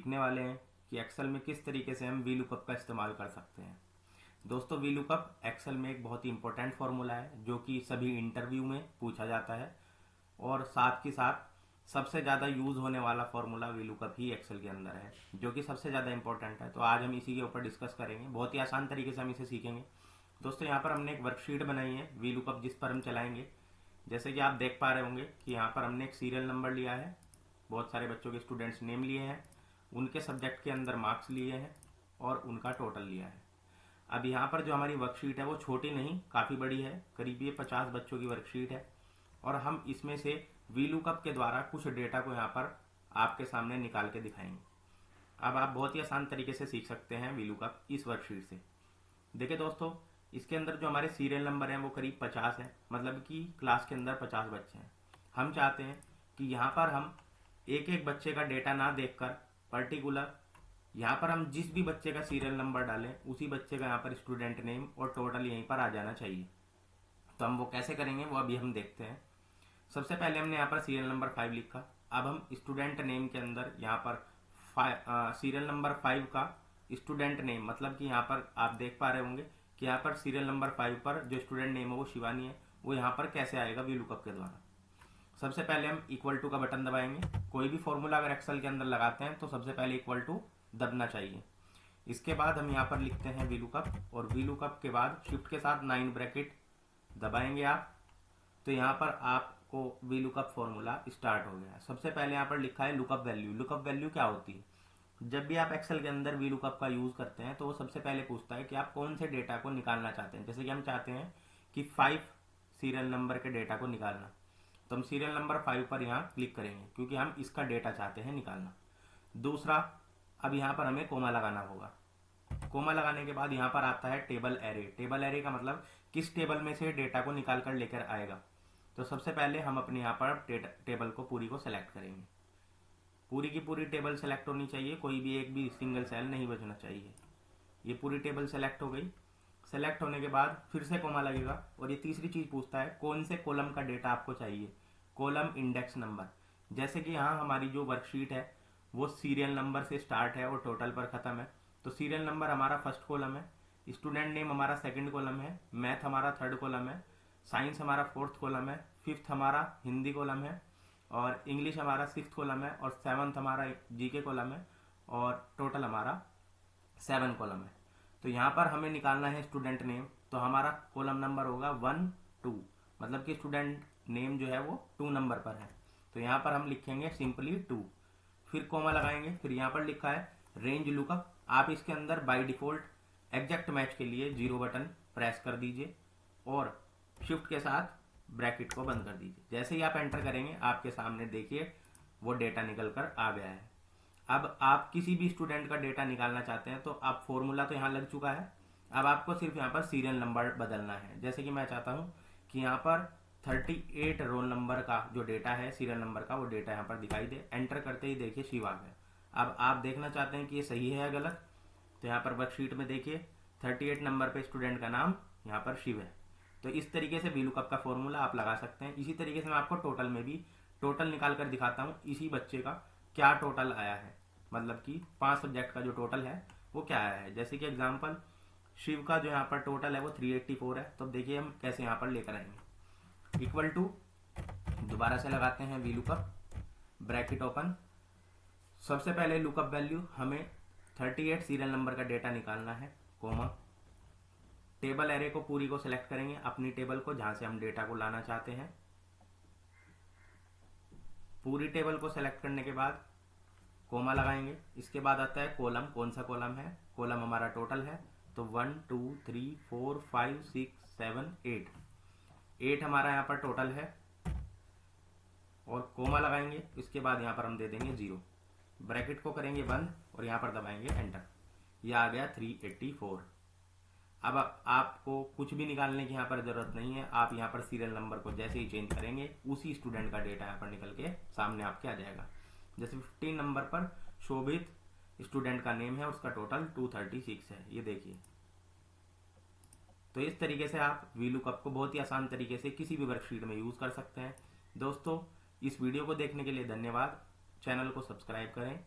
सीखने वाले हैं कि एक्सेल में किस तरीके से हम वी लुकअप का इस्तेमाल कर सकते हैं। दोस्तों, वी लुकअप एक्सेल में एक बहुत ही इंपॉर्टेंट फॉर्मूला है जो कि सभी इंटरव्यू में पूछा जाता है और साथ के साथ सबसे ज़्यादा यूज़ होने वाला फॉर्मूला वी लुकअप ही एक्सेल के अंदर है, जो कि सबसे ज़्यादा इंपॉर्टेंट है। तो आज हम इसी के ऊपर डिस्कस करेंगे, बहुत ही आसान तरीके से हम इसे सीखेंगे। दोस्तों, यहाँ पर हमने एक वर्कशीट बनाई है वी लुकअप, जिस पर हम चलाएंगे। जैसे कि आप देख पा रहे होंगे कि यहाँ पर हमने एक सीरियल नंबर लिया है, बहुत सारे बच्चों के स्टूडेंट्स नेम लिए हैं, उनके सब्जेक्ट के अंदर मार्क्स लिए हैं और उनका टोटल लिया है। अब यहाँ पर जो हमारी वर्कशीट है वो छोटी नहीं, काफ़ी बड़ी है, करीब ये 50 बच्चों की वर्कशीट है और हम इसमें से वी लुकअप के द्वारा कुछ डेटा को यहाँ पर आपके सामने निकाल के दिखाएंगे। अब आप बहुत ही आसान तरीके से सीख सकते हैं वी लुकअप इस वर्कशीट से। देखिए दोस्तों, इसके अंदर जो हमारे सीरियल नंबर हैं वो करीब 50 हैं, मतलब कि क्लास के अंदर 50 बच्चे हैं। हम चाहते हैं कि यहाँ पर हम एक एक बच्चे का डेटा ना देखकर पर्टिकुलर यहाँ पर हम जिस भी बच्चे का सीरियल नंबर डालें उसी बच्चे का यहाँ पर स्टूडेंट नेम और टोटल यहीं पर आ जाना चाहिए। तो हम वो कैसे करेंगे वो अभी हम देखते हैं। सबसे पहले हमने यहाँ पर सीरियल नंबर 5 लिखा। अब हम स्टूडेंट नेम के अंदर यहाँ पर सीरियल नंबर 5 का स्टूडेंट नेम, मतलब कि यहाँ पर आप देख पा रहे होंगे कि यहाँ पर सीरियल नंबर 5 पर जो स्टूडेंट नेम है वो शिवानी है, वो यहाँ पर कैसे आएगा वी लुकअप के द्वारा। सबसे पहले हम इक्वल टू का बटन दबाएंगे। कोई भी फॉर्मूला अगर एक्सेल के अंदर लगाते हैं तो सबसे पहले इक्वल टू दबना चाहिए। इसके बाद हम यहाँ पर लिखते हैं वी लुकअप और वी लुकअप के बाद शिफ्ट के साथ 9 ब्रैकेट दबाएंगे आप, तो यहाँ पर आपको वी लुकअप फॉर्मूला स्टार्ट हो गया। सबसे पहले यहाँ पर लिखा है लुकअप वैल्यू। लुकअप वैल्यू क्या होती है? जब भी आप एक्सेल के अंदर वी लुकअप का यूज करते हैं तो वो सबसे पहले पूछता है कि आप कौन से डेटा को निकालना चाहते हैं। जैसे कि हम चाहते हैं कि 5 सीरियल नंबर के डेटा को निकालना, तो हम सीरियल नंबर 5 पर यहाँ क्लिक करेंगे क्योंकि हम इसका डेटा चाहते हैं निकालना। दूसरा, अब यहाँ पर हमें कोमा लगाना होगा। कोमा लगाने के बाद यहाँ पर आता है टेबल एरे। टेबल एरे का मतलब किस टेबल में से डेटा को निकाल कर लेकर आएगा। तो सबसे पहले हम अपने यहाँ पर टेबल को पूरी को सेलेक्ट करेंगे। पूरी की पूरी टेबल सेलेक्ट होनी चाहिए, कोई भी एक भी सिंगल सेल नहीं बचना चाहिए। ये पूरी टेबल सेलेक्ट हो गई। सेलेक्ट होने के बाद फिर से कोमा लगेगा और ये तीसरी चीज पूछता है कौन से कॉलम का डेटा आपको चाहिए। Column index number. जैसे कि यहाँ हमारी जो वर्कशीट है वो सीरियल नंबर से स्टार्ट है और टोटल पर खत्म है, तो सीरियल नंबर हमारा फर्स्ट कॉलम है, स्टूडेंट नेम हमारा सेकंड कॉलम है, मैथ हमारा थर्ड कॉलम है, साइंस हमारा फोर्थ कॉलम है, फिफ्थ हमारा हिंदी कॉलम है और इंग्लिश हमारा सिक्स्थ कॉलम है और सेवन्थ हमारा जीके कॉलम है और टोटल हमारा 7 कॉलम है। तो यहाँ पर हमें निकालना है स्टूडेंट नेम, तो हमारा कॉलम नंबर होगा 1 2, मतलब कि स्टूडेंट नेम जो है वो 2 नंबर पर है, तो यहाँ पर हम लिखेंगे सिंपली 2। फिर कोमा लगाएंगे। फिर यहाँ पर लिखा है रेंज लुकअप। आप इसके अंदर बाय डिफॉल्ट एग्जैक्ट मैच के लिए 0 बटन प्रेस कर दीजिए और शिफ्ट के साथ ब्रैकेट को बंद कर दीजिए। जैसे ही आप एंटर करेंगे आपके सामने देखिए वो डेटा निकल कर आ गया है। अब आप किसी भी स्टूडेंट का डेटा निकालना चाहते हैं तो आप फॉर्मूला तो यहाँ लग चुका है, अब आपको सिर्फ यहाँ पर सीरियल नंबर बदलना है। जैसे कि मैं चाहता हूँ कि यहाँ पर 38 रोल नंबर का जो डेटा है सीरियल नंबर का, वो डेटा यहाँ पर दिखाई दे। एंटर करते ही देखिए शिव आ गया। अब आप देखना चाहते हैं कि ये सही है या गलत, तो यहाँ पर वर्कशीट में देखिए 38 नंबर पे स्टूडेंट का नाम यहाँ पर शिव है। तो इस तरीके से वी लुकअप का फॉर्मूला आप लगा सकते हैं। इसी तरीके से मैं आपको टोटल में भी टोटल निकाल कर दिखाता हूँ, इसी बच्चे का क्या टोटल आया है, मतलब कि 5 सब्जेक्ट का जो टोटल है वो क्या आया है। जैसे कि एग्जांपल शिव का जो यहाँ पर टोटल है वो 384 है। तो देखिए हम कैसे यहाँ पर लेकर आएंगे। इक्वल टू दोबारा से लगाते हैं वी लुकअप, ब्रैकेट ओपन। सबसे पहले लुकअप वैल्यू हमें 38 सीरियल नंबर का डेटा निकालना है, कोमा। टेबल एरे को पूरी को सिलेक्ट करेंगे, अपनी टेबल को जहां से हम डेटा को लाना चाहते हैं। पूरी टेबल को सिलेक्ट करने के बाद कोमा लगाएंगे। इसके बाद आता है कॉलम, कौन सा कॉलम है, कॉलम हमारा टोटल है, तो 1 2 3 4 5 6 7 8 हमारा यहाँ पर टोटल है और कोमा लगाएंगे। इसके बाद यहाँ पर हम दे देंगे 0, ब्रैकेट को करेंगे बंद और यहाँ पर दबाएंगे एंटर। यह आ गया 384। अब आपको कुछ भी निकालने की यहाँ पर जरूरत नहीं है, आप यहाँ पर सीरियल नंबर को जैसे ही चेंज करेंगे उसी स्टूडेंट का डेटा यहाँ पर निकल के सामने आपके आ जाएगा। जैसे 15 नंबर पर शोभित स्टूडेंट का नेम है, उसका टोटल 236 है, ये देखिए। तो इस तरीके से आप वी लुकअप को बहुत ही आसान तरीके से किसी भी वर्कशीट में यूज कर सकते हैं। दोस्तों, इस वीडियो को देखने के लिए धन्यवाद। चैनल को सब्सक्राइब करें।